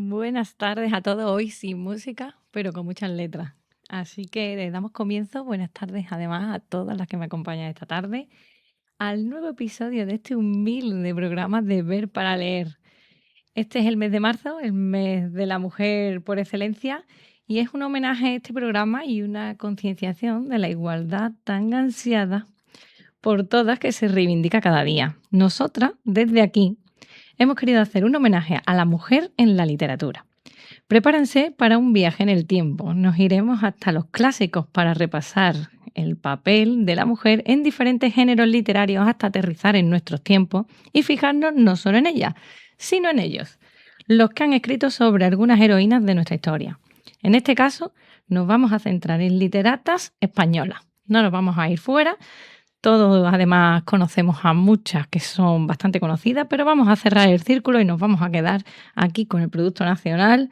Buenas tardes a todos, hoy sin música, pero con muchas letras. Así que le damos comienzo. Buenas tardes además a todas las que me acompañan esta tarde al nuevo episodio de este humilde programa de Ver para Leer. Este es el mes de marzo, el mes de la mujer por excelencia, y es un homenaje a este programa y una concienciación de la igualdad tan ansiada por todas que se reivindica cada día. Nosotras, desde aquí, hemos querido hacer un homenaje a la mujer en la literatura. Prepárense para un viaje en el tiempo. Nos iremos hasta los clásicos para repasar el papel de la mujer en diferentes géneros literarios hasta aterrizar en nuestros tiempos y fijarnos no solo en ellas, sino en ellos, los que han escrito sobre algunas heroínas de nuestra historia. En este caso, nos vamos a centrar en literatas españolas. No nos vamos a ir fuera. Todos además conocemos a muchas que son bastante conocidas, pero vamos a cerrar el círculo y nos vamos a quedar aquí con el producto nacional.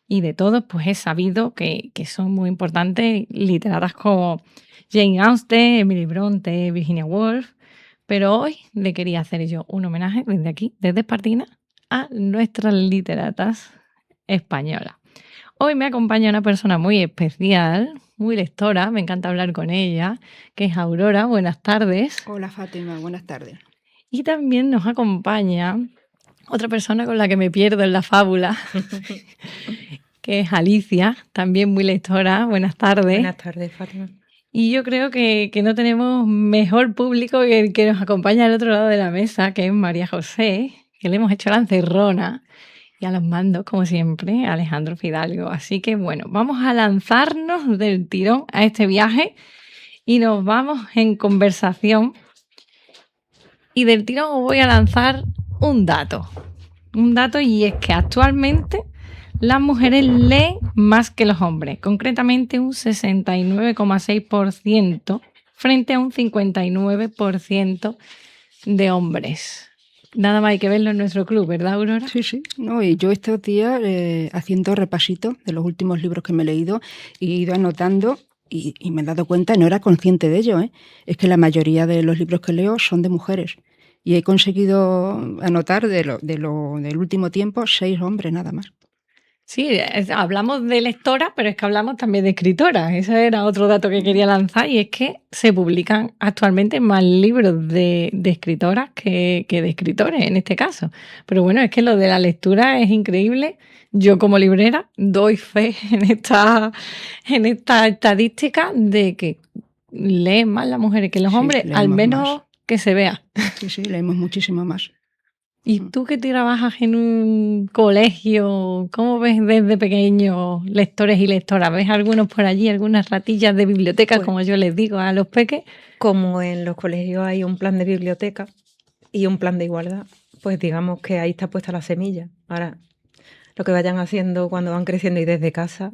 Y de todos, pues he sabido que son muy importantes literatas como Jane Austen, Emily Bronte, Virginia Woolf. Pero hoy le quería hacer yo un homenaje desde aquí, desde Espartina, a nuestras literatas españolas. Hoy me acompaña una persona muy especial, muy lectora, me encanta hablar con ella, que es Aurora. Buenas tardes. Hola Fátima, buenas tardes. Y también nos acompaña otra persona con la que me pierdo en la fábula, que es Alicia, también muy lectora. Buenas tardes. Buenas tardes, Fátima. Y yo creo que no tenemos mejor público que el que nos acompaña al otro lado de la mesa, que es María José, que le hemos hecho la encerrona. Y a los mandos, como siempre, Alejandro Fidalgo. Así que bueno, vamos a lanzarnos del tirón a este viaje y nos vamos en conversación. Y del tirón os voy a lanzar un dato. Un dato, y es que actualmente las mujeres leen más que los hombres, concretamente un 69,6% frente a un 59% de hombres. Nada más hay que verlo en nuestro club, ¿verdad, Aurora? Sí. No, y yo estos días haciendo repasitos de los últimos libros que me he leído he ido anotando y me he dado cuenta, no era consciente de ello, es que la mayoría de los libros que leo son de mujeres. Y he conseguido anotar del último tiempo 6 hombres nada más. Sí, hablamos de lectoras, pero es que hablamos también de escritoras. Ese era otro dato que quería lanzar, y es que se publican actualmente más libros de escritoras que de escritores en este caso. Pero bueno, es que lo de la lectura es increíble. Yo como librera doy fe en esta estadística de que leen más las mujeres que los hombres, al menos más. Que se vea. Sí, leemos muchísimo más. ¿Y tú que trabajas en un colegio, cómo ves desde pequeños lectores y lectoras? ¿Ves algunos por allí, algunas ratillas de bibliotecas, como yo les digo a los peques? Como en los colegios hay un plan de biblioteca y un plan de igualdad, pues digamos que ahí está puesta la semilla. Ahora, lo que vayan haciendo cuando van creciendo y desde casa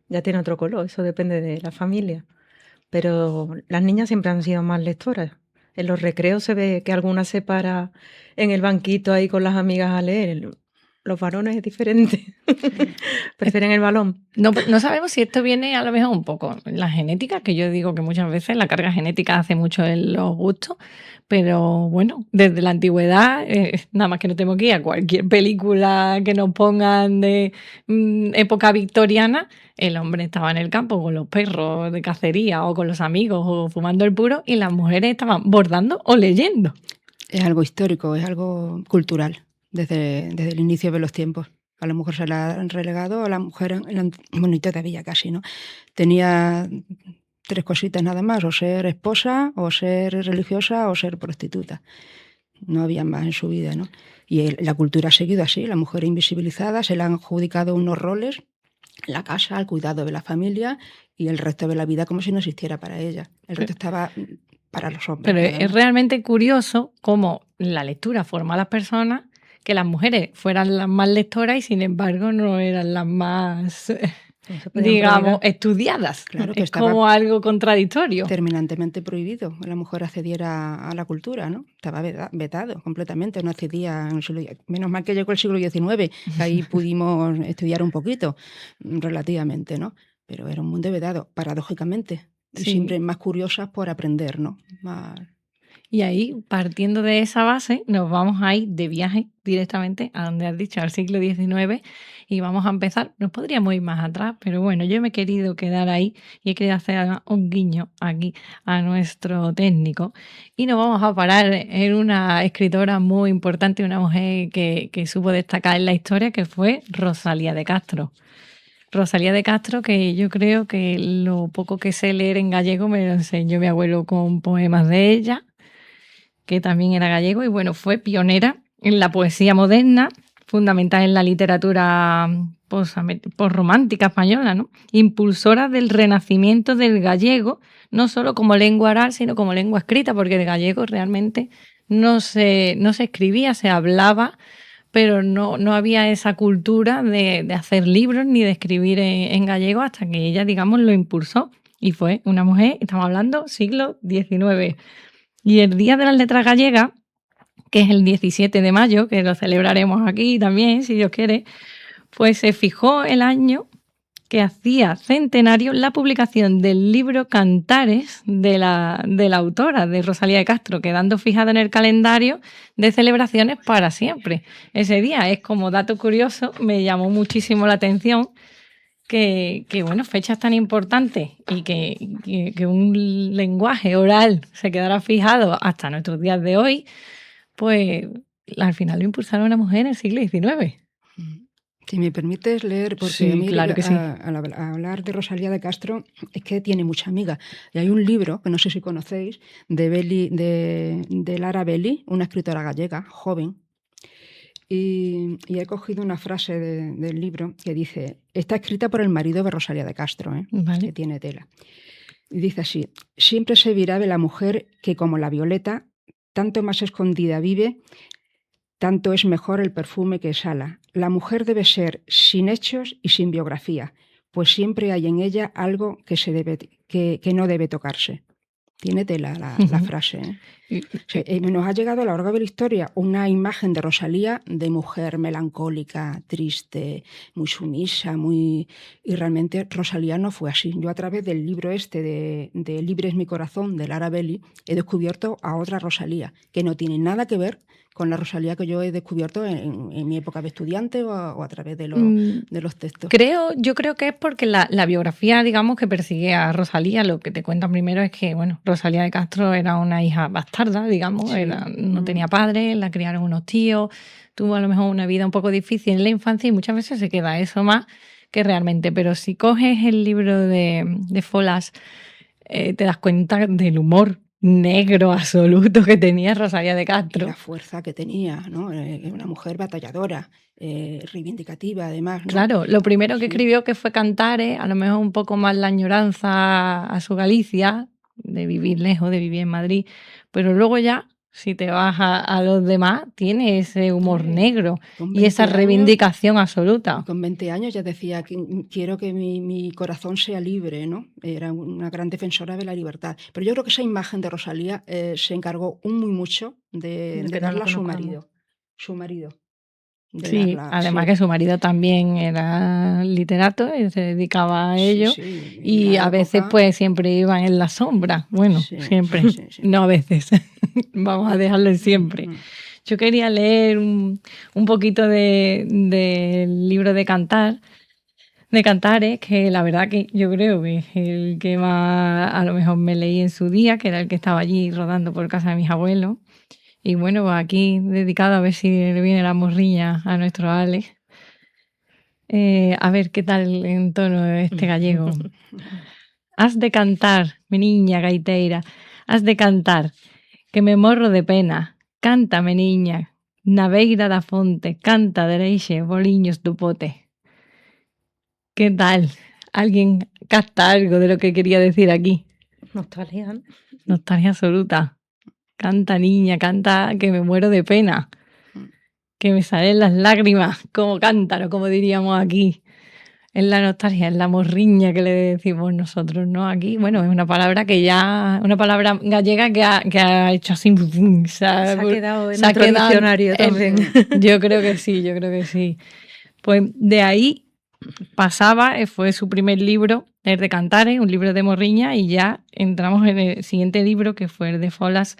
ya tiene otro color, eso depende de la familia. Pero las niñas siempre han sido más lectoras. En los recreos se ve que alguna se para en el banquito ahí con las amigas a leer. Los varones es diferente. Prefieren el balón. No sabemos si esto viene a lo mejor un poco en la genética, que yo digo que muchas veces la carga genética hace mucho en los gustos, pero bueno, desde la antigüedad, nada más que no tengo que ir a cualquier película que nos pongan de época victoriana, el hombre estaba en el campo con los perros de cacería o con los amigos o fumando el puro, y las mujeres estaban bordando o leyendo. Es algo histórico, es algo cultural desde el inicio de los tiempos. A la mujer se la han relegado, a la mujer, bueno, y todavía casi, ¿no? Tenía 3 cositas nada más, o ser esposa, o ser religiosa, o ser prostituta. No había más en su vida, ¿no? Y la cultura ha seguido así, la mujer invisibilizada, se le han adjudicado unos roles, la casa, el cuidado de la familia y el resto de la vida como si no existiera para ella. El resto estaba para los hombres. Pero es realmente curioso cómo la lectura forma a las personas, que las mujeres fueran las más lectoras y sin embargo no eran las más, digamos, estudiadas. Claro, que es como algo contradictorio. Terminantemente prohibido que la mujer accediera a la cultura, ¿no? Estaba vetado completamente, no accedía en el siglo. Menos mal que llegó el siglo XIX, que ahí pudimos estudiar un poquito, relativamente, ¿no? Pero era un mundo vedado, paradójicamente. Sí. Y siempre más curiosas por aprender, ¿no? Y ahí, partiendo de esa base, nos vamos a ir de viaje directamente a donde has dicho, al siglo XIX, y vamos a empezar. Nos podríamos ir más atrás, pero bueno, yo me he querido quedar ahí y he querido hacer un guiño aquí a nuestro técnico. Y nos vamos a parar en una escritora muy importante, una mujer que supo destacar en la historia, que fue Rosalía de Castro. Rosalía de Castro, que yo creo que lo poco que sé leer en gallego me lo enseñó mi abuelo con poemas de ella, que también era gallego, y bueno, fue pionera en la poesía moderna, fundamental en la literatura posromántica española, ¿no? Impulsora del renacimiento del gallego, no solo como lengua oral, sino como lengua escrita, porque el gallego realmente no se escribía, se hablaba, pero no había esa cultura de hacer libros ni de escribir en gallego hasta que ella, digamos, lo impulsó. Y fue una mujer, estamos hablando, siglo XIX. Y el Día de las Letras Gallegas, que es el 17 de mayo, que lo celebraremos aquí también, si Dios quiere, pues se fijó el año que hacía centenario la publicación del libro Cantares de la autora, de Rosalía de Castro, quedando fijado en el calendario de celebraciones para siempre. Ese día es como dato curioso, me llamó muchísimo la atención que bueno, fechas tan importantes y que un lenguaje oral se quedara fijado hasta nuestros días de hoy, pues al final lo impulsaron una mujer en el siglo XIX. Si me permites leer, porque Sí, a mí claro que sí. al hablar de Rosalía de Castro es que tiene mucha amiga. Y hay un libro, que no sé si conocéis, de Lara Belli, una escritora gallega, joven, y he cogido una frase del libro que dice, está escrita por el marido de Rosalía de Castro, Vale. que tiene tela. Y dice así, siempre se dirá de la mujer que como la violeta, tanto más escondida vive, tanto es mejor el perfume que exhala. La mujer debe ser sin hechos y sin biografía, pues siempre hay en ella algo que no debe tocarse. Tiene tela la frase. Nos ha llegado a lo largo de la historia una imagen de Rosalía de mujer melancólica, triste, muy sumisa, y realmente Rosalía no fue así. Yo a través del libro de Libre es mi corazón, de Lara Belli, he descubierto a otra Rosalía, que no tiene nada que ver con la Rosalía que yo he descubierto en mi época de estudiante o a través de los textos. Yo creo que es porque la biografía, digamos, que persigue a Rosalía, lo que te cuentan primero es que, bueno, Rosalía de Castro era una hija bastarda, digamos, Sí. No tenía padre, la criaron unos tíos, tuvo a lo mejor una vida un poco difícil en la infancia y muchas veces se queda eso más que realmente. Pero si coges el libro de Folas, te das cuenta del humor negro absoluto que tenía Rosalía de Castro. Y la fuerza que tenía, ¿no? Una mujer batalladora, reivindicativa además, ¿no? Claro, lo primero que escribió que fue Cantares, a lo mejor un poco más la añoranza a su Galicia, de vivir lejos, de vivir en Madrid, pero luego ya, si te vas a los demás, tiene ese humor negro y esa reivindicación absoluta. Con 20 años ya decía que quiero que mi corazón sea libre, ¿no? Era una gran defensora de la libertad. Pero yo creo que esa imagen de Rosalía se encargó muy mucho de darla a su marido. Su marido. Sí, además que su marido también era literato y se dedicaba a ello, y a veces pues siempre iban en la sombra, bueno, siempre, no a veces, vamos a dejarlo en siempre. Yo quería leer un poquito del libro de Cantares, que la verdad que yo creo que es el que más a lo mejor me leí en su día, que era el que estaba allí rodando por casa de mis abuelos. Y bueno, pues aquí dedicado a ver si le viene la morriña a nuestro Alex. A ver qué tal en tono este gallego. Has de cantar, mi niña gaiteira, has de cantar, que me morro de pena. Cántame, niña, na beira da fonte, canta dereixe, boliños do pote. ¿Qué tal? ¿Alguien capta algo de lo que quería decir aquí? Nostalgia. Nostalgia absoluta. Canta, niña, canta, que me muero de pena, que me salen las lágrimas, como cántaro, como diríamos aquí. Es la nostalgia, es la morriña que le decimos nosotros, ¿no? Aquí, bueno, es una palabra una palabra gallega que ha hecho así. Se ha quedado en nuestro diccionario también. Yo creo que sí. Pues de ahí fue su primer libro, el de Cantares, un libro de morriña, y ya entramos en el siguiente libro, que fue el de Folas,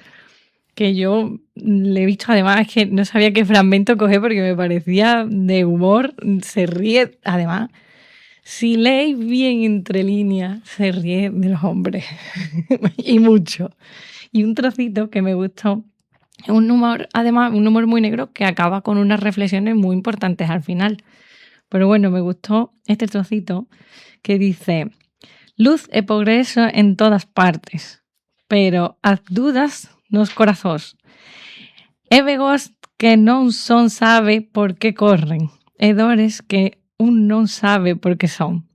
que yo le he visto, además, es que no sabía qué fragmento coger porque me parecía de humor, se ríe, además, si leéis bien entre líneas, se ríe de los hombres, y mucho. Y un trocito que me gustó, es un humor, además, un humor muy negro que acaba con unas reflexiones muy importantes al final. Pero bueno, me gustó este trocito que dice: luz e progreso en todas partes, pero as dudas nos corazós. E vegos que non son sabe por qué corren, e dores que un non sabe por qué son.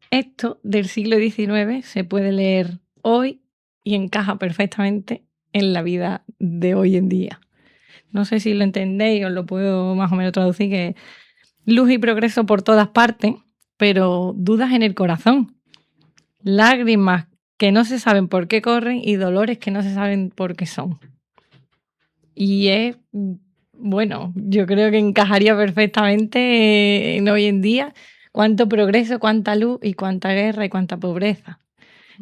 Esto del siglo XIX se puede leer hoy y encaja perfectamente en la vida de hoy en día. No sé si lo entendéis, os lo puedo más o menos traducir, que luz y progreso por todas partes, pero dudas en el corazón. Lágrimas que no se saben por qué corren y dolores que no se saben por qué son. Y es, bueno, yo creo que encajaría perfectamente en hoy en día. Cuánto progreso, cuánta luz y cuánta guerra y cuánta pobreza.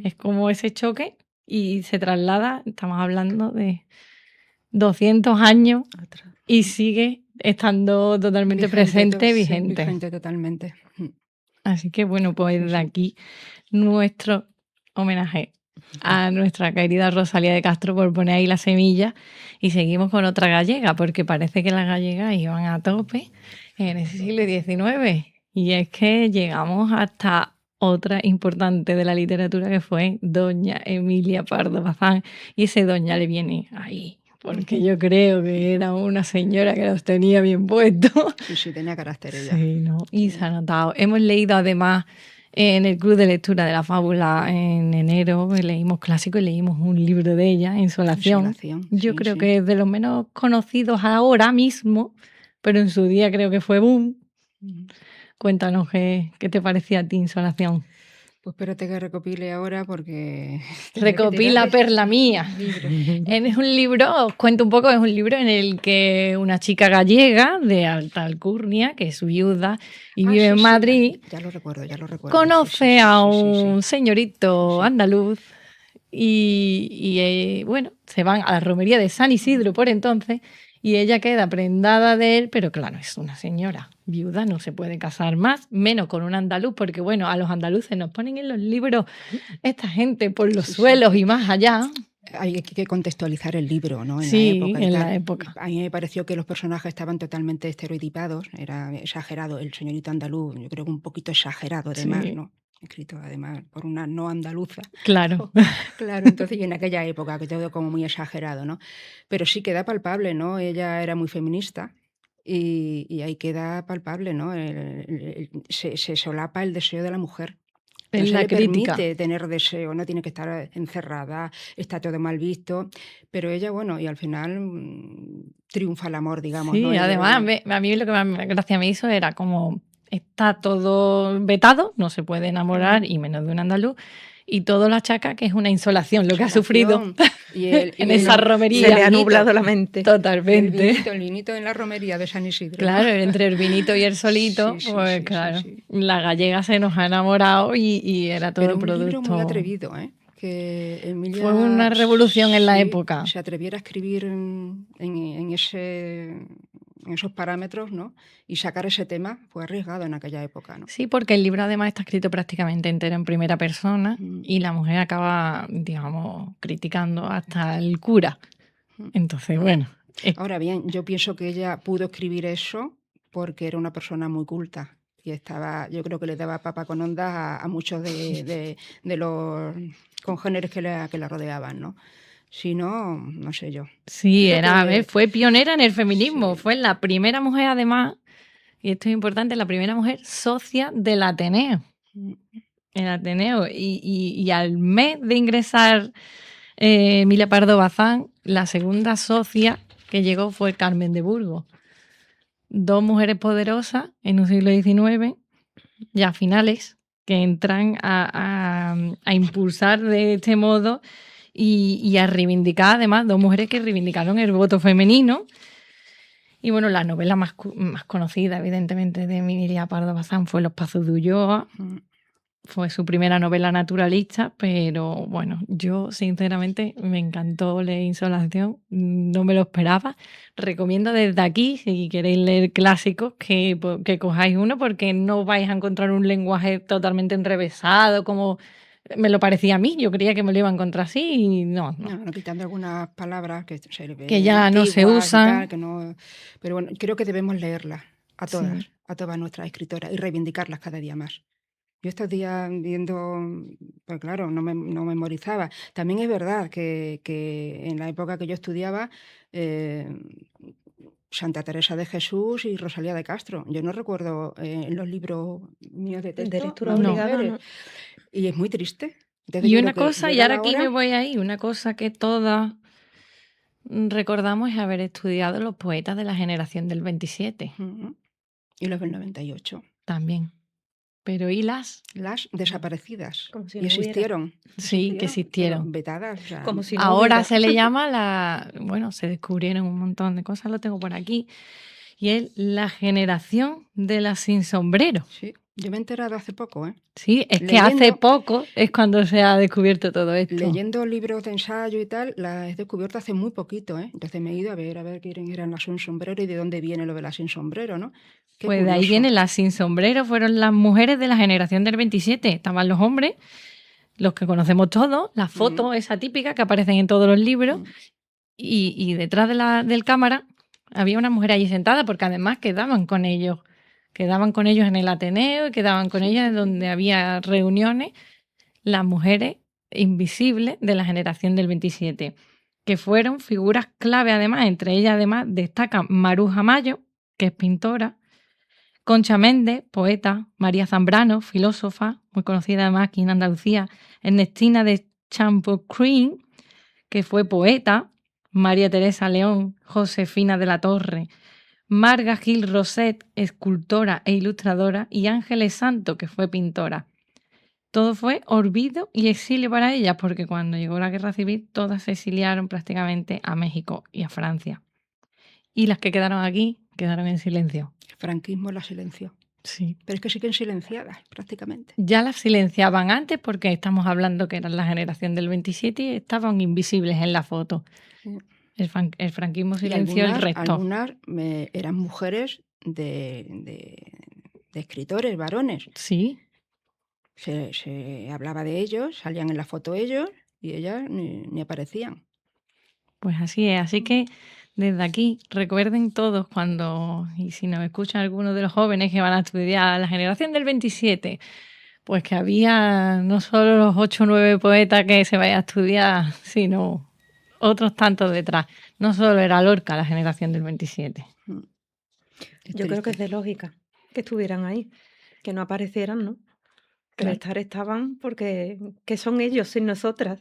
Es como ese choque y se traslada, estamos hablando de 200 años y sigue estando totalmente presente, vigente. Vigente totalmente. Así que bueno, pues de aquí nuestro homenaje a nuestra querida Rosalía de Castro por poner ahí la semilla, y seguimos con otra gallega, porque parece que las gallegas iban a tope en ese siglo XIX, y es que llegamos hasta otra importante de la literatura, que fue doña Emilia Pardo Bazán, y ese doña le viene ahí, porque yo creo que era una señora que los tenía bien puestos. Sí, tenía carácter ella. Sí, ¿no? Y se ha notado. Hemos leído además en el club de lectura de la fábula en enero, leímos clásicos y leímos un libro de ella, Insolación. Yo creo que es de los menos conocidos ahora mismo, pero en su día creo que fue boom. Cuéntanos qué te parecía a ti, Insolación. Pues espérate que recopile ahora porque... Recopila perla mía. Es un libro, os cuento un poco, es un libro en el que una chica gallega de alta alcurnia, que es viuda y vive en Madrid, ya lo recuerdo. Conoce a un señorito andaluz y bueno, se van a la romería de San Isidro por entonces, y ella queda prendada de él, pero claro, es una señora viuda, no se puede casar más, menos con un andaluz, porque bueno, a los andaluces nos ponen en los libros esta gente por los suelos y más allá. Hay que contextualizar el libro, ¿no? En la época. A mí me pareció que los personajes estaban totalmente estereotipados, era exagerado. El señorito andaluz, yo creo que un poquito exagerado además, ¿no? Escrito además por una no andaluza. Claro. Claro, entonces, y en aquella época, que todo como muy exagerado, ¿no? Pero sí queda palpable, ¿no? Ella era muy feminista y ahí queda palpable, ¿no? Se solapa el deseo de la mujer. No se le permite tener deseo, no tiene que estar encerrada, está todo mal visto, pero ella, bueno, y al final triunfa el amor, digamos. Sí, ¿no? además, a mí lo que más gracia me hizo era como está todo vetado, no se puede enamorar, y menos de un andaluz, y todo lo achaca que es una insolación lo que ha sufrido en esa romería. Se le ha nublado la mente. Totalmente. El vinito en la romería de San Isidro. Claro, entre el vinito y el solito, pues claro, la gallega se nos ha enamorado y era todo el producto. Pero un libro muy atrevido, ¿eh? Que Emilia fue una revolución en la época. Se atreviera a escribir en esos parámetros, ¿no? Y sacar ese tema fue arriesgado en aquella época, ¿no? Sí, porque el libro además está escrito prácticamente entero en primera persona y la mujer acaba, digamos, criticando hasta el cura. Entonces, bueno. Ahora bien, yo pienso que ella pudo escribir eso porque era una persona muy culta y yo creo que le daba papa con ondas a muchos de los congéneres que la rodeaban, ¿no? Si no, no sé yo. Sí, fue pionera en el feminismo. Sí. Fue la primera mujer, además, y esto es importante, la primera mujer socia del Ateneo. El Ateneo. Y al mes de ingresar Emilia Pardo Bazán, la segunda socia que llegó fue Carmen de Burgos. Dos mujeres poderosas en un siglo XIX, ya finales, que entran a impulsar de este modo y a reivindicar, además, dos mujeres que reivindicaron el voto femenino. Y bueno, la novela más conocida, evidentemente, de Emilia Pardo Bazán fue Los Pazos de Ulloa. Fue su primera novela naturalista, pero bueno, yo sinceramente me encantó leer Insolación, no me lo esperaba. Recomiendo desde aquí, si queréis leer clásicos, que cojáis uno, porque no vais a encontrar un lenguaje totalmente enrevesado, como me lo parecía a mí. Yo creía que me lo iba a encontrar así y no. No, quitando algunas palabras que Que ya no se antiguas y usan. tal, que no... Pero bueno, creo que debemos leerlas a Sí. todas nuestras escritoras y reivindicarlas cada día más. Yo estos días viendo, pues claro, no memorizaba. También es verdad que en la época que yo estudiaba, Santa Teresa de Jesús y Rosalía de Castro. Yo no recuerdo en los libros míos de texto lectura más obligada, mujeres. ¿no? Y es muy triste. Entonces Y yo una creo que cosa, y llega ahora la aquí hora... me voy ahí, una cosa que todas recordamos es haber estudiado los poetas de la generación del 27 Ujú. Y los del 98. también. Pero ¿y las? Las desaparecidas. Como si Y no hubiera. existieron. Sí, que pero existieron. vetadas. O sea, Como si no Ahora hubiera. se le llama bueno, se descubrieron un montón de cosas, lo tengo por aquí, y es la generación de las sin sombrero. sí. Yo me he enterado hace poco, ¿eh? Sí, es que hace Leyendo- poco es cuando se ha descubierto todo esto. Leyendo libros de ensayo y tal, las he descubierto hace muy poquito, ¿eh? Entonces me he ido a ver quién eran las sin sombrero y de dónde viene lo de las sin sombrero, ¿no? Qué Pues de ahí curioso. vienen las sin sombrero, fueron las mujeres de la generación del 27. Estaban los hombres, los que conocemos todos, las fotos, esa típica que aparecen en todos los libros, y detrás del cámara había una mujer allí sentada, porque además quedaban con ellos en el Ateneo y quedaban con ellas donde había reuniones, las mujeres invisibles de la generación del 27, que fueron figuras clave además. Entre ellas además destacan Maruja Mayo, que es pintora, Concha Méndez, poeta, María Zambrano, filósofa, muy conocida además aquí en Andalucía, Ernestina de Champocrín, que fue poeta, María Teresa León, Josefina de la Torre, Marga Gil Roset, escultora e ilustradora, y Ángeles Santo, que fue pintora. Todo fue olvido y exilio para ellas, porque cuando llegó la Guerra Civil todas se exiliaron prácticamente a México y a Francia. Y las que quedaron aquí quedaron en silencio. El franquismo la silenció. Sí. Pero es que siguen silenciadas, prácticamente. Ya las silenciaban antes, porque estamos hablando que eran la generación del 27 y estaban invisibles en la foto. Sí. El franquismo Y silenció el resto. algunas eran mujeres de escritores, varones. Sí, Se hablaba de ellos, salían en la foto ellos y ellas ni aparecían. pues así es. Así que desde aquí recuerden todos y si nos escuchan algunos de los jóvenes que van a estudiar la generación del 27, pues que había no solo los 8 o 9 poetas que se vayan a estudiar, sino otros tantos detrás. No solo era Lorca la generación del 27. Es Yo creo que es triste. de lógica que estuvieran ahí, que no aparecieran, ¿no? Que Claro. al estar estaban porque que son ellos sin nosotras.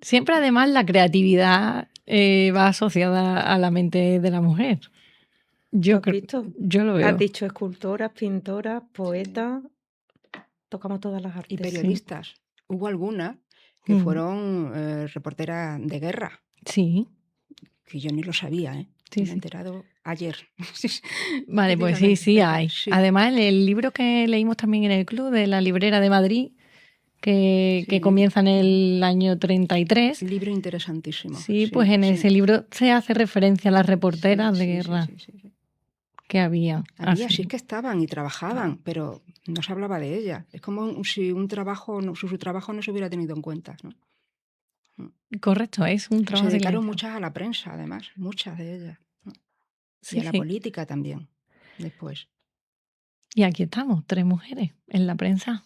Siempre además la creatividad va asociada a la mente de la mujer. ¿Lo has visto? Yo lo veo. Has dicho escultoras, pintoras, poetas. Tocamos todas las artes. Y periodistas. Hubo algunas que Mm. fueron reporteras de guerra, Sí. que yo ni lo sabía, ¿eh? Sí, Me sí. he enterado ayer. Vale, pues Dígame, sí venga, hay. sí. Además, el libro que leímos también en el club de la Librera de Madrid, que Sí. comienza en el año 33. Libro interesantísimo. Sí, pues en ese libro se hace referencia a las reporteras de guerra Sí. que había. Había, Así. sí que estaban y trabajaban, pero no se hablaba de ellas. Es como si su trabajo no se hubiera tenido en cuenta, ¿no? Correcto, es un Se trabajo dedicaron silencioso. muchas a la prensa, además, muchas de ellas. ¿no? Sí, Y a la sí. política también, después. Y aquí estamos, 3 mujeres en la prensa,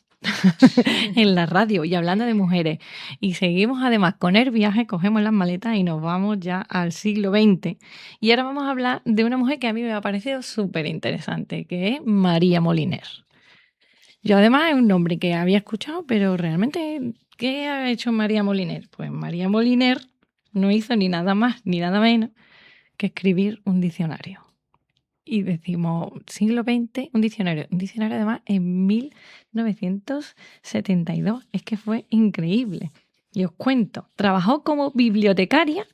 en la radio, y hablando de mujeres. Y seguimos además con el viaje, cogemos las maletas y nos vamos ya al siglo XX. Y ahora vamos a hablar de una mujer que a mí me ha parecido súper interesante, que es María Moliner. Yo además es un nombre que había escuchado, pero realmente, ¿qué ha hecho María Moliner? Pues María Moliner no hizo ni nada más ni nada menos que escribir un diccionario. Y decimos, siglo XX, un diccionario además en 1972. Es que fue increíble. Y os cuento, trabajó como bibliotecaria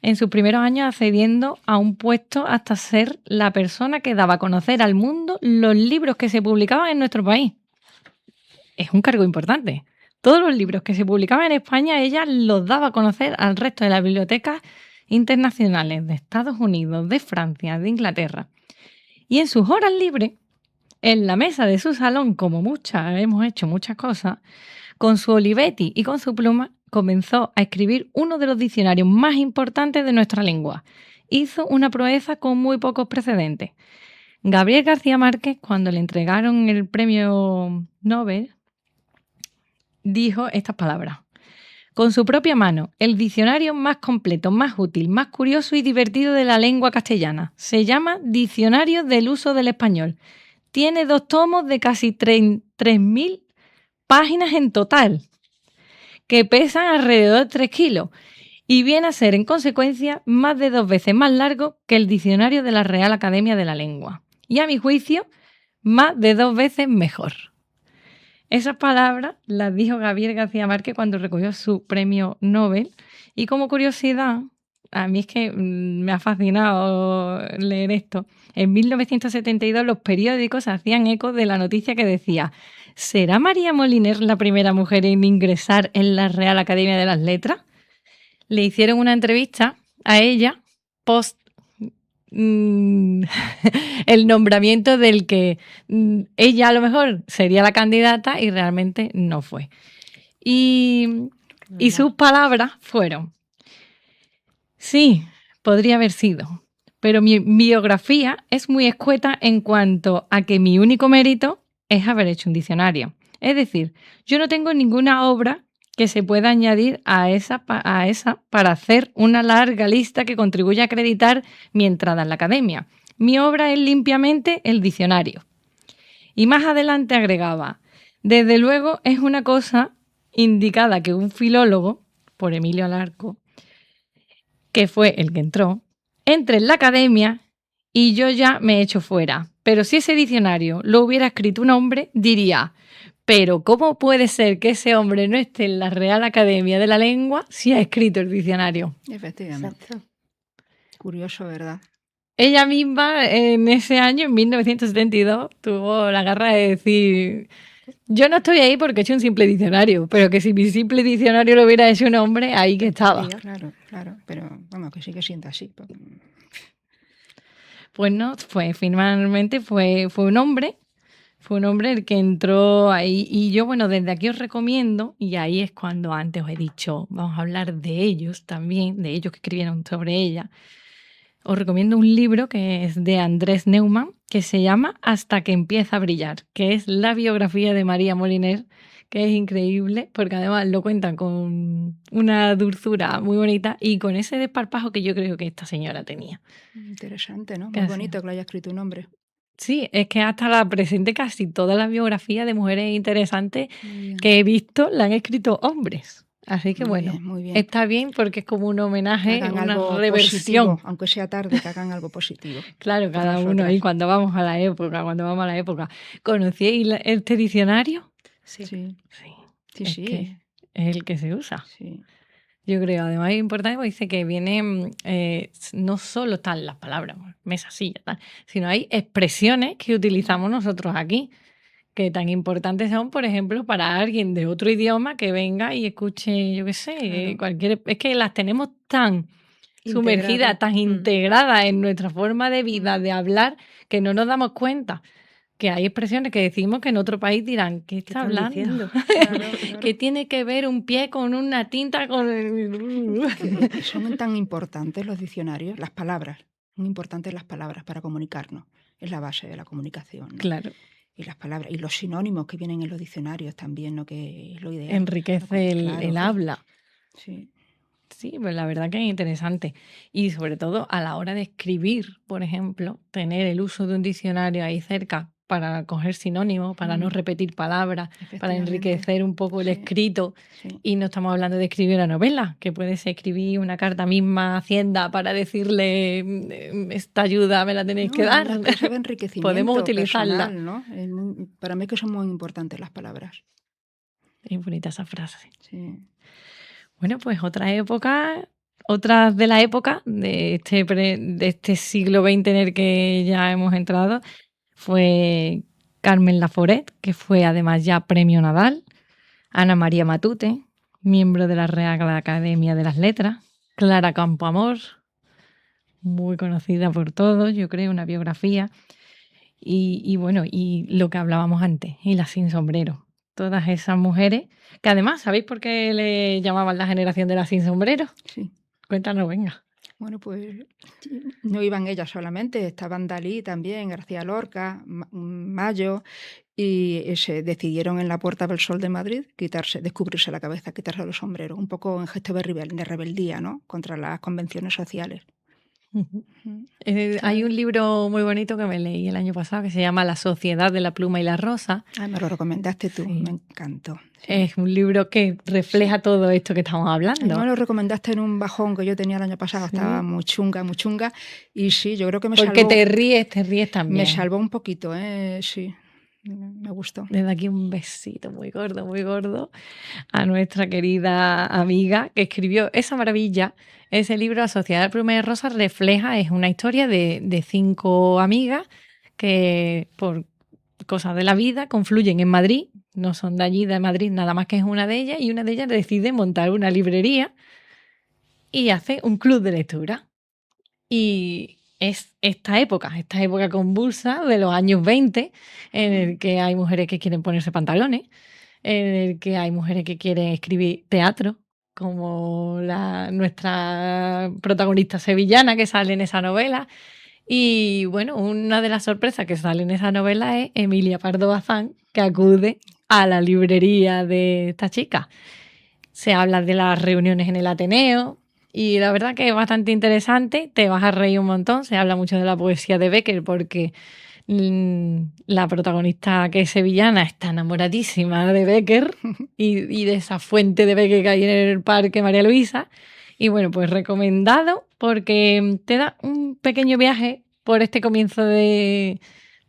en sus primeros años, accediendo a un puesto hasta ser la persona que daba a conocer al mundo los libros que se publicaban en nuestro país. es un cargo importante. Todos los libros que se publicaban en España, ella los daba a conocer al resto de las bibliotecas internacionales de Estados Unidos, de Francia, de Inglaterra. Y en sus horas libres, en la mesa de su salón, como hemos hecho muchas cosas, con su Olivetti y con su pluma, comenzó a escribir uno de los diccionarios más importantes de nuestra lengua. Hizo una proeza con muy pocos precedentes. Gabriel García Márquez, cuando le entregaron el premio Nobel, dijo estas palabras: con su propia mano, el diccionario más completo, más útil, más curioso y divertido de la lengua castellana. Se llama Diccionario del Uso del Español. Tiene 2 tomos de casi 3.000 páginas en total, que pesan alrededor de 3 kilos, y viene a ser, en consecuencia, más de 2 veces más largo que el diccionario de la Real Academia de la Lengua. Y a mi juicio, más de 2 veces mejor. Esas palabras las dijo Gabriel García Márquez cuando recogió su premio Nobel. Y como curiosidad, a mí es que me ha fascinado leer esto. En 1972 los periódicos hacían eco de la noticia que decía: ¿será María Moliner la primera mujer en ingresar en la Real Academia de las Letras? Le hicieron una entrevista a ella post el nombramiento del que ella a lo mejor sería la candidata y realmente no fue. Y sus palabras fueron: sí, podría haber sido, pero mi biografía es muy escueta en cuanto a que mi único mérito es haber hecho un diccionario. Es decir, yo no tengo ninguna obra que se pueda añadir a esa para hacer una larga lista que contribuya a acreditar mi entrada en la academia. Mi obra es limpiamente el diccionario. Y más adelante agregaba: desde luego es una cosa indicada que un filólogo, por Emilio Alarco, que fue el que entró, entre en la academia y yo ya me he hecho fuera. Pero si ese diccionario lo hubiera escrito un hombre, diría: pero ¿cómo puede ser que ese hombre no esté en la Real Academia de la Lengua si ha escrito el diccionario? Efectivamente. Exacto. Curioso, ¿verdad? Ella misma en ese año, en 1972, tuvo la garra de decir: yo no estoy ahí porque he hecho un simple diccionario, pero que si mi simple diccionario lo hubiera hecho un hombre, ahí que estaba. Claro, pero vamos, que sí que sienta así. Pues no, finalmente fue un hombre. Fue un hombre el que entró ahí. Y yo, bueno, desde aquí os recomiendo, y ahí es cuando antes os he dicho, vamos a hablar de ellos también, de ellos que escribieron sobre ella. Os recomiendo un libro que es de Andrés Neumann, que se llama Hasta que empieza a brillar, que es la biografía de María Moliner, que es increíble, porque además lo cuentan con una dulzura muy bonita y con ese desparpajo que yo creo que esta señora tenía. Interesante, ¿no? Muy Casi. bonito que lo haya escrito un hombre. Sí, es que hasta la presente casi toda la biografía de mujeres interesantes Muy bien. que he visto la han escrito hombres. Así que Muy bueno, bien, muy bien. está bien porque es como un Que homenaje, hagan una algo reversión. positivo, aunque sea tarde, que hagan algo positivo. Claro, por cada uno nosotras. ahí cuando vamos a la época. ¿Conocíais este diccionario? Sí. Sí, Sí, sí, es sí. que es el que se usa. Sí. Yo creo, además es importante porque dice que viene, no solo están las palabras, mesa, silla, tal, sino hay expresiones que utilizamos nosotros aquí, que tan importantes son, por ejemplo, para alguien de otro idioma que venga y escuche, yo qué sé, Claro. cualquier... Es que las tenemos tan sumergidas, Integrado. tan integradas en nuestra forma de vida, de hablar, que no nos damos cuenta. Que hay expresiones que decimos que en otro país dirán: ¿qué ¿Qué está están hablando? diciendo? Claro, ¿Qué tiene que ver un pie con una tinta? que son tan importantes los diccionarios, las palabras. Son importantes las palabras para comunicarnos. Es la base de la comunicación, ¿no? Claro, Y las palabras, y los sinónimos que vienen en los diccionarios también, ¿no? Que es lo ideal. enriquece el Claro. habla. Sí. Sí, pues la verdad que es interesante. Y sobre todo a la hora de escribir, por ejemplo, tener el uso de un diccionario ahí cerca para coger sinónimos, para no repetir palabras, para Efectivamente. enriquecer un poco el Sí. escrito. Sí. Y no estamos hablando de escribir una novela, que puede ser escribir una carta misma a Hacienda para decirle: esta ayuda me la tenéis que No, dar. una cosa de enriquecimiento Podemos utilizarla. personal, ¿no? Para mí que son muy importantes las palabras. Es bonita esa frase. Sí. Bueno, pues otras de la época de este siglo XX en el que ya hemos entrado, fue Carmen Laforet, que fue además ya premio Nadal, Ana María Matute, miembro de la Real Academia de las Letras, Clara Campoamor, muy conocida por todos, yo creo, una biografía, y bueno, y lo que hablábamos antes, y las sin sombrero. Todas esas mujeres, que además, ¿sabéis por qué le llamaban la generación de las sin sombrero? Sí. Cuéntanos, venga. Bueno, pues no iban ellas solamente, estaban Dalí también, García Lorca, Mayo, y se decidieron en la Puerta del Sol de Madrid descubrirse la cabeza, quitarse los sombreros, un poco en gesto de rebeldía, ¿no? Contra las convenciones sociales. Hay un libro muy bonito que me leí el año pasado que se llama La Sociedad de la Pluma y la Rosa. Me lo recomendaste tú, Sí. me encantó. Sí. Es un libro que refleja todo esto que estamos hablando. Me lo recomendaste en un bajón que yo tenía el año pasado, Sí. Estaba muy chunga, y sí, yo creo que me Porque salvó. te ríes también. Me salvó un poquito, sí, me gustó. Desde aquí un besito muy gordo a nuestra querida amiga que escribió esa maravilla. Ese libro, La Sociedad de la Pluma y la Rosa, refleja, es una historia de 5 amigas que por cosas de la vida confluyen en Madrid, no son de allí, de Madrid, nada más que es una de ellas, y una de ellas decide montar una librería y hace un club de lectura. Y es esta época convulsa de los años 20, en el que hay mujeres que quieren ponerse pantalones, en el que hay mujeres que quieren escribir teatro, como nuestra protagonista sevillana que sale en esa novela. Y bueno, una de las sorpresas que sale en esa novela es Emilia Pardo Bazán, que acude a la librería de esta chica. Se habla de las reuniones en el Ateneo y la verdad que es bastante interesante, te vas a reír un montón. Se habla mucho de la poesía de Bécquer porque la protagonista, que es sevillana, está enamoradísima de Bécquer y de esa fuente de Bécquer que hay en el Parque María Luisa. Y bueno, pues recomendado porque te da un pequeño viaje por este comienzo de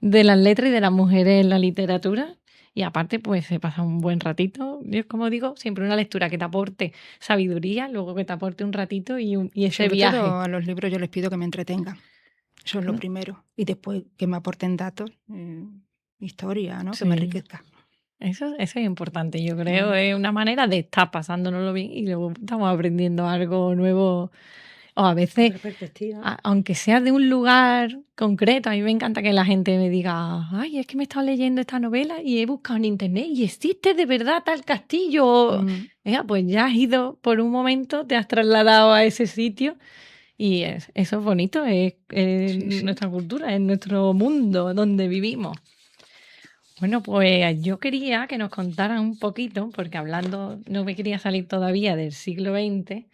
las letras y de las mujeres en la literatura. Y aparte, pues se pasa un buen ratito. Yo, como digo, siempre una lectura que te aporte sabiduría, luego que te aporte un ratito y ese Sobre viaje. todo a los libros yo les pido que me entretengan. Eso es lo primero. Y después que me aporten datos, historia, ¿no? Sí. Que me enriquezca. Eso es importante, yo creo. Es una manera de estar pasándonoslo bien y luego estamos aprendiendo algo nuevo. O a veces, aunque sea de un lugar concreto, a mí me encanta que la gente me diga, ay, es que me he estado leyendo esta novela y he buscado en internet y existe de verdad tal castillo. Pues ya has ido por un momento, te has trasladado a ese sitio y eso es bonito, es nuestra cultura, es nuestro mundo donde vivimos. Bueno, pues yo quería que nos contaran un poquito, porque hablando, no me quería salir todavía del siglo XX,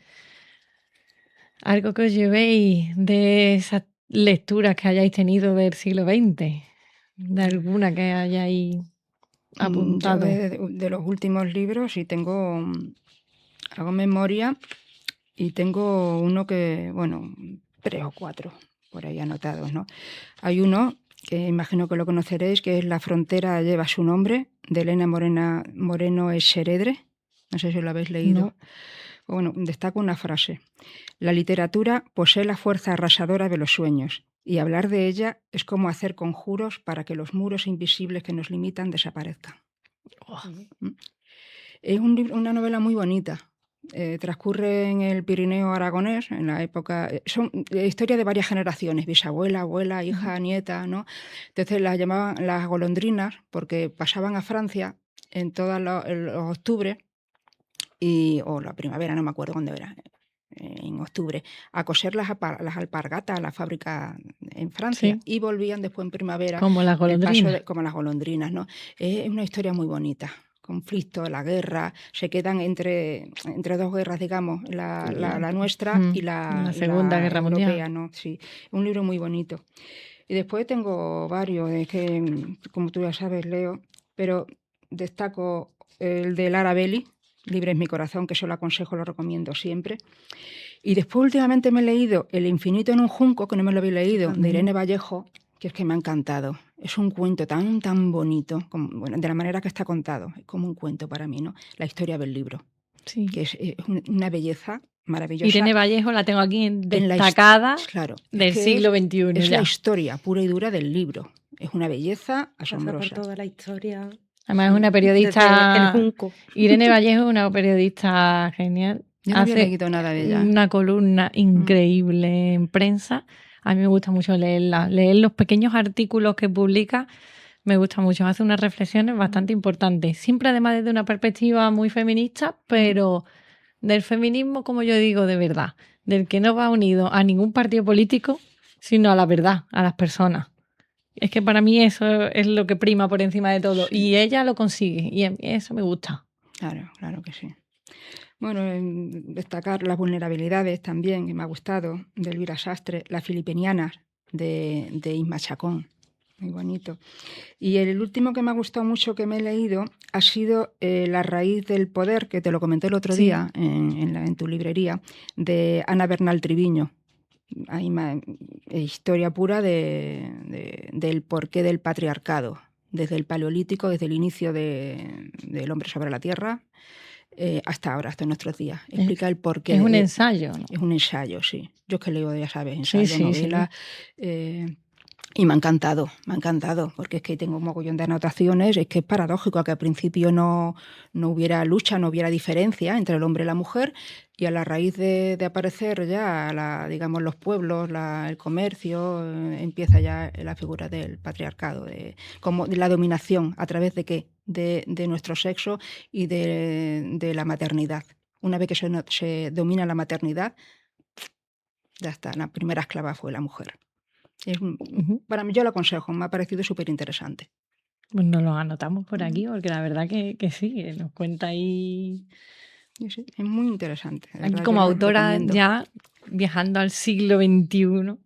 algo que os llevéis de esas lecturas que hayáis tenido del siglo XX, de alguna que hayáis apuntado. Yo de los últimos libros y hago memoria y tengo uno que, 3 o 4 por ahí anotados, ¿no? Hay uno que imagino que lo conoceréis, que es La frontera lleva su nombre, de Elena Moreno Xeredre. No sé si lo habéis leído. No. Bueno, destaco una frase. La literatura posee la fuerza arrasadora de los sueños y hablar de ella es como hacer conjuros para que los muros invisibles que nos limitan desaparezcan. Oh. Es una novela muy bonita. Transcurre en el Pirineo aragonés, en la época... Son historias de varias generaciones, bisabuela, abuela, hija, nieta, ¿no? Entonces las llamaban las golondrinas porque pasaban a Francia en todos los octubre o la primavera, no me acuerdo cuándo era, en octubre, a coser las alpargatas a la fábrica en Francia, Sí. y volvían después en primavera. Como las golondrinas. Como las golondrinas, ¿no? Es una historia muy bonita. Conflicto, la guerra, se quedan entre 2 guerras, digamos, la nuestra y la Segunda Guerra europea, Mundial. ¿no? Sí, un libro muy bonito. Y después tengo varios, es que, como tú ya sabes, leo, pero destaco el de Lara Belli, Libre es mi corazón, que eso lo aconsejo, lo recomiendo siempre. Y después últimamente me he leído El infinito en un junco, que no me lo había leído, de Irene Vallejo, que es que me ha encantado. Es un cuento tan, tan bonito, de la manera que está contado. Es como un cuento para mí, ¿no? La historia del libro. Sí. Que es una belleza maravillosa. Irene Vallejo la tengo aquí destacada claro, del siglo XXI. Es ya. la historia pura y dura del libro. es una belleza Pasa por asombrosa. toda la historia. Además es una Desde el periodista, Junco. Irene Vallejo es una periodista genial. Yo no había Hace leído nada de ella. una columna increíble en prensa. A mí me gusta mucho leerla. Leer los pequeños artículos que publica me gusta mucho. Hace unas reflexiones bastante importantes. Siempre además desde una perspectiva muy feminista, pero del feminismo, como yo digo, de verdad. Del que no va unido a ningún partido político, sino a la verdad, a las personas. Es que para mí eso es lo que prima por encima de todo. Sí. Y ella lo consigue. Y a mí eso me gusta. Claro que sí. Bueno, destacar las vulnerabilidades también, que me ha gustado, de Elvira Sastre, Las Filipinianas, de Isma Chacón. Muy bonito. Y el último que me ha gustado mucho que me he leído ha sido La raíz del poder, que te lo comenté el otro Sí. día en tu librería, de Ana Bernal Triviño. Hay historia pura del porqué del patriarcado, desde el Paleolítico, desde el inicio del hombre sobre la Tierra, hasta ahora, hasta nuestros días. Explica el porqué. Es un ensayo, ¿no? Es un ensayo, sí. Yo es que leo, ya sabes, Sí, ensayo, sí, novela. Y me ha encantado, porque es que tengo un mogollón de anotaciones. Es que es paradójico que al principio no hubiera lucha, no hubiera diferencia entre el hombre y la mujer, y a la raíz de aparecer ya, digamos, los pueblos, el comercio, empieza ya la figura del patriarcado, como la dominación, ¿a través de qué? De nuestro sexo y de la maternidad. Una vez que se domina la maternidad, ya está, la primera esclava fue la mujer. Para mí, yo lo aconsejo, me ha parecido súper interesante. Pues nos lo anotamos por aquí, porque la verdad que sí, que nos cuenta ahí. Sí, es muy interesante. Aquí verdad, como yo lo autora, recomiendo. ya viajando al siglo XXI,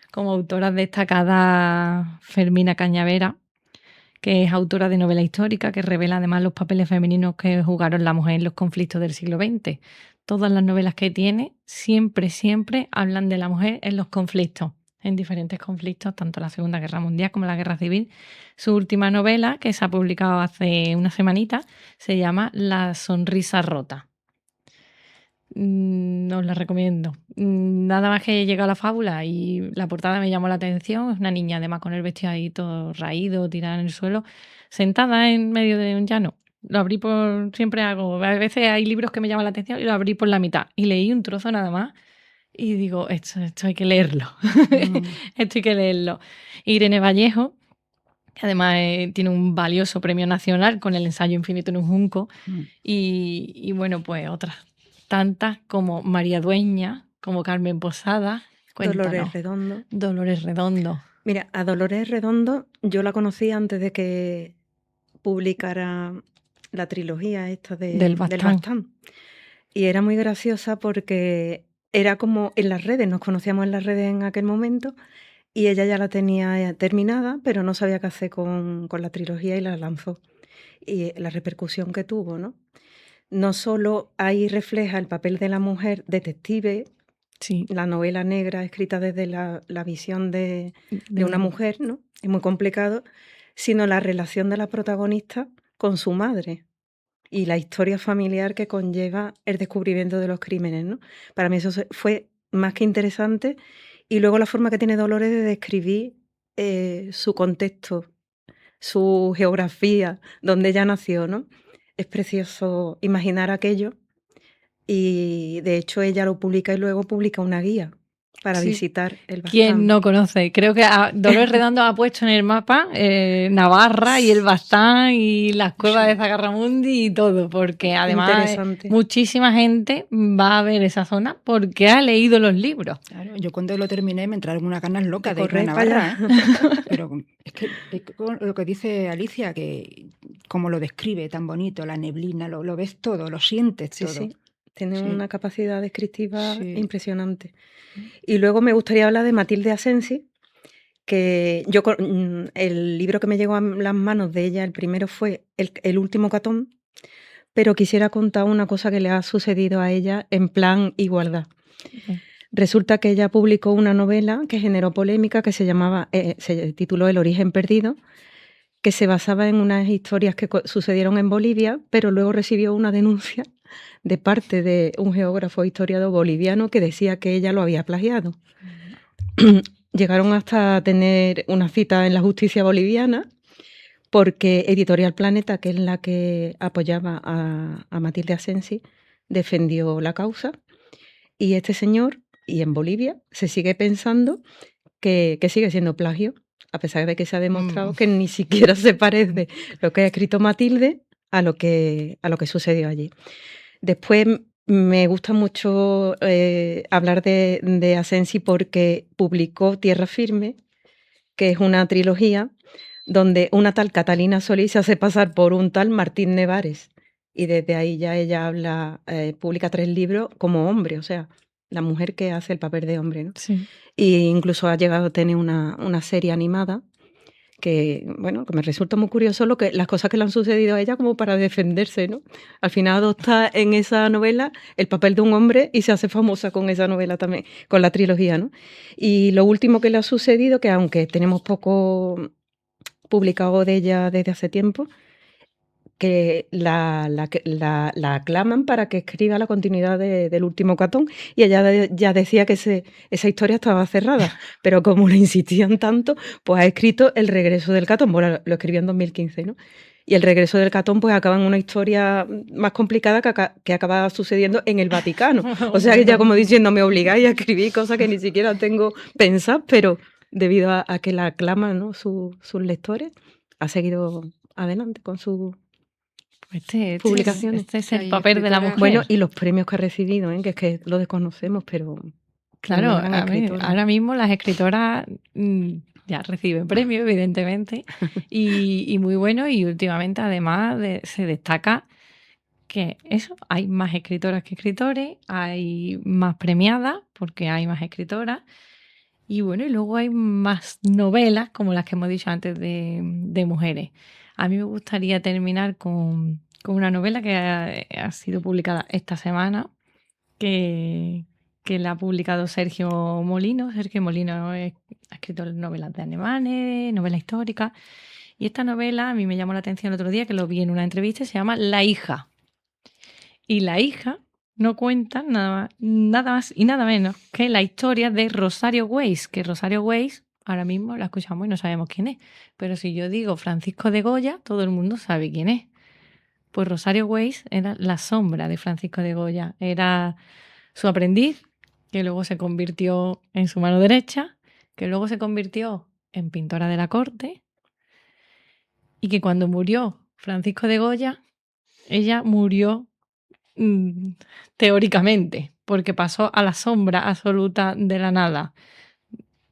como autora destacada Fermina Cañavera, que es autora de novela histórica, que revela además los papeles femeninos que jugaron la mujer en los conflictos del siglo XX. Todas las novelas que tiene siempre hablan de la mujer en los conflictos, en diferentes conflictos, tanto la Segunda Guerra Mundial como la Guerra Civil. Su última novela, que se ha publicado hace una semanita, se llama La sonrisa rota. Os la recomiendo. Nada más que llega a la fábula y la portada me llamó la atención. Es una niña además con el vestido ahí todo raído, tirada en el suelo, sentada en medio de un llano. Lo abrí siempre hago, a veces hay libros que me llaman la atención y lo abrí por la mitad. Y leí un trozo nada más y digo, esto hay que leerlo. Esto hay que leerlo. Irene Vallejo, que además tiene un valioso premio nacional con el ensayo Infinito en un junco. Y bueno, pues otras tantas como María Dueña, como Carmen Posada. Cuéntanos. Dolores Redondo. Mira, a Dolores Redondo yo la conocí antes de que publicara la trilogía esta del Bastán. Y era muy graciosa porque era como en las redes, nos conocíamos en las redes en aquel momento, y ella ya la tenía terminada, pero no sabía qué hacer con la trilogía y la lanzó. Y la repercusión que tuvo, ¿no? No solo ahí refleja el papel de la mujer detective, sí, la novela negra escrita desde la visión de una mujer, ¿no? Es muy complicado, sino la relación de la protagonista con su madre y la historia familiar que conlleva el descubrimiento de los crímenes, ¿no? Para mí eso fue más que interesante. Y luego la forma que tiene Dolores de describir su contexto, su geografía, donde ella nació, ¿no? Es precioso imaginar aquello, y de hecho ella lo publica y luego publica una guía para visitar el Bastán. ¿Quién no conoce? Creo que Dolores Redondo ha puesto en el mapa Navarra y el Bastán y las cuevas de Zagarramundi y todo, porque además muchísima gente va a ver esa zona porque ha leído los libros. Claro, yo cuando lo terminé me entraron unas ganas locas de ir a Navarra. Pero es que lo que dice Alicia, que como lo describe tan bonito, la neblina, lo ves todo, lo sientes todo. Sí. Tiene una capacidad descriptiva impresionante. Y luego me gustaría hablar de Matilde Asensi, que yo, el libro que me llegó a las manos de ella, el primero fue El último Catón, pero quisiera contar una cosa que le ha sucedido a ella en plan igualdad. Resulta que ella publicó una novela que generó polémica, que se tituló El origen perdido, que se basaba en unas historias que sucedieron en Bolivia, pero luego recibió una denuncia de parte de un geógrafo historiador boliviano que decía que ella lo había plagiado. llegaron hasta tener una cita en la justicia boliviana porque Editorial Planeta, que es la que apoyaba a Matilde Asensi, defendió la causa. Y este señor, y en Bolivia, se sigue pensando que sigue siendo plagio, a pesar de que se ha demostrado que ni siquiera se parece lo que ha escrito Matilde a lo que sucedió allí. Después me gusta mucho hablar de Asensi porque publicó Tierra Firme, que es una trilogía donde una tal Catalina Solís se hace pasar por un tal Martín Nevares. Y desde ahí ya ella habla, publica 3 libros como hombre, o sea, la mujer que hace el papel de hombre, ¿no? Sí. Y incluso ha llegado a tener una serie animada que, bueno, que me resulta muy curioso las cosas que le han sucedido a ella como para defenderse, ¿no? Al final adopta en esa novela el papel de un hombre y se hace famosa con esa novela también, con la trilogía, ¿no? Y lo último que le ha sucedido, que aunque tenemos poco publicado de ella desde hace tiempo, que la aclaman para que escriba la continuidad del último Catón, y ella ya decía que esa historia estaba cerrada, pero como le insistían tanto, pues ha escrito El regreso del Catón. Bueno, lo escribió en 2015, ¿no? Y El regreso del Catón pues acaba en una historia más complicada que acaba sucediendo en el Vaticano. O sea, que ya como diciendo, me obligáis a escribir cosas que ni siquiera tengo pensadas, pero debido a que la aclaman, ¿no?, sus lectores, ha seguido adelante con su publicaciones. Este es el papel de la mujer. Bueno, y los premios que ha recibido, que es que lo desconocemos, pero... Claro, ahora mismo las escritoras ya reciben premios, evidentemente, y muy bueno, y últimamente además se destaca que eso, hay más escritoras que escritores, hay más premiadas porque hay más escritoras, y bueno, y luego hay más novelas como las que hemos dicho antes de mujeres. A mí me gustaría terminar con una novela que ha sido publicada esta semana, que la ha publicado Sergio Molino. Sergio Molino ha escrito novelas de alemanes, novelas históricas. Y esta novela a mí me llamó la atención el otro día, que lo vi en una entrevista, se llama La hija. Y La hija no cuenta nada más y nada menos que la historia de Rosario Weiss, que Rosario Weiss ahora mismo la escuchamos y no sabemos quién es. Pero si yo digo Francisco de Goya, todo el mundo sabe quién es. Pues Rosario Weiss era la sombra de Francisco de Goya. Era su aprendiz, que luego se convirtió en su mano derecha, que luego se convirtió en pintora de la corte, y que cuando murió Francisco de Goya, ella murió teóricamente, porque pasó a la sombra absoluta de la nada.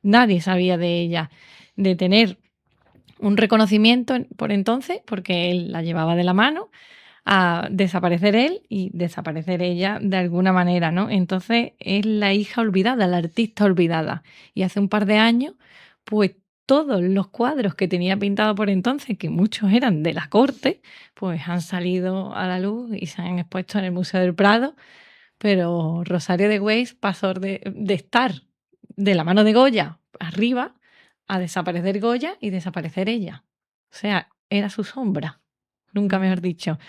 Nadie sabía de ella, de tener un reconocimiento por entonces, porque él la llevaba de la mano, a desaparecer él y desaparecer ella de alguna manera, ¿no? Entonces es la hija olvidada, la artista olvidada. Y hace un par de años, pues todos los cuadros que tenía pintados por entonces, que muchos eran de la corte, pues han salido a la luz y se han expuesto en el Museo del Prado. Pero Rosario de Weiss pasó de estar de la mano de Goya arriba a desaparecer Goya y desaparecer ella. O sea, era su sombra, nunca mejor dicho.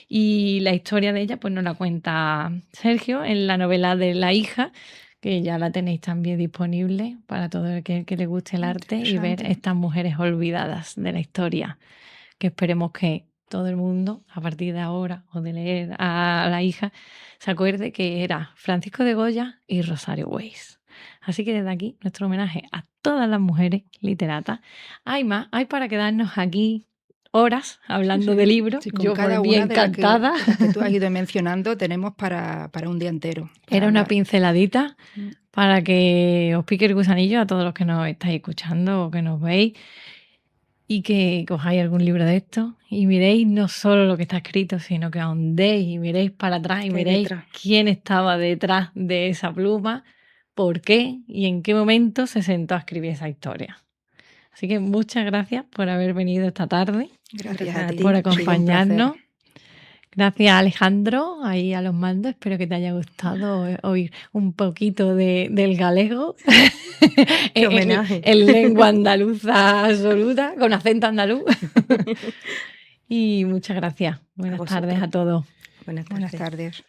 Y la historia de ella pues nos la cuenta Sergio en la novela de La hija, que ya la tenéis también disponible para todo el que le guste el arte y ver estas mujeres olvidadas de la historia, que esperemos que todo el mundo, a partir de ahora o de leer a La hija, se acuerde que era Francisco de Goya y Rosario Weiss. Así que desde aquí nuestro homenaje a todas las mujeres literatas. Hay más, hay para quedarnos aquí horas hablando de libros. Sí, con yo cada volví una encantada. de las que tú has ido mencionando tenemos para un día entero. Era una pinceladita para que os pique el gusanillo a todos los que nos estáis escuchando o que nos veis, y que cojáis algún libro de estos y miréis no solo lo que está escrito, sino que ahondéis y miréis para atrás y miréis quién estaba detrás de esa pluma, por qué y en qué momento se sentó a escribir esa historia. Así que muchas gracias por haber venido esta tarde. Gracias a ti por acompañarnos. Gracias, Alejandro, ahí a los mandos. Espero que te haya gustado oír un poquito del galego. Qué homenaje. En lengua andaluza absoluta, con acento andaluz. Y muchas gracias. Buenas tardes a todos. Buenas tardes.